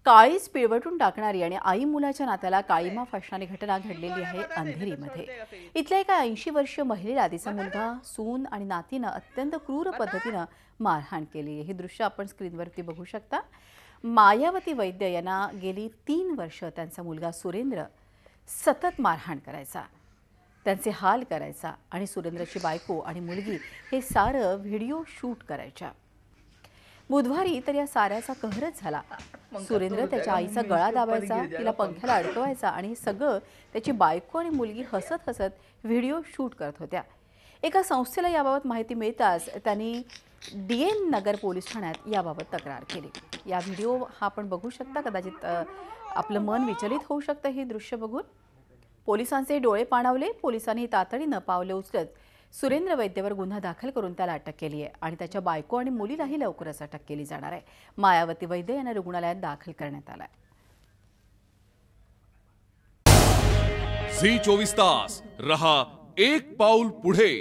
काळीज पिळवटून टाकणारी आणि आई मुलाच्या नात्याला काळीमा फासणारी घटना घडलेली आहे अंधेरीमध्ये। इथल्या एका 80 वर्षीय महिलेला तिचा मुलगा, सून आणि नातीनं अत्यंत क्रूर पद्धतीनं मारहाण केली। हे दृश्य आपण स्क्रीनवरती बघू शकता। मायावती वैद्य यांना गेली 3 वर्ष त्यांचा मुलगा सुरेंद्र सतत मारहाण करायचा, त्यांचे हाल करायचा आणि सुरेंद्रची बायको आणि मुलगी हे सारं व्हिडिओ शूट करायच्या। बुधवारी तर या साऱ्याचा कहरच झाला। सुरेंद्र त्याच्या आईचा गळा दाबायचा, तिला पंख्याला अडकवायचा आणि हे सगळं त्याची बायको आणि मुलगी हसत हसत व्हिडिओ शूट करत होत्या। एका संस्थेला याबाबत माहिती मिळताच त्यांनी डीएन नगर पोलीस ठाण्यात याबाबत तक्रार केली। या व्हिडिओ हा आपण बघू शकता। कदाचित आपलं मन विचलित होऊ शकतं हे दृश्य बघून। पोलिसांचे डोळे पाणावले। पोलिसांनी तातडीनं पावले उचलत सुरेंद्र वैद्यवर गुन्हा दाखल करून त्याला अटक केली आहे आणि त्याच्या बायको आणि मुलीलाही लवकरच अटक केली जाणार आहे। मायावती वैद्य यांना रुग्णालयात दाखल करण्यात आलं आहे। झी 24 तास रहा एक पाऊल पुढे।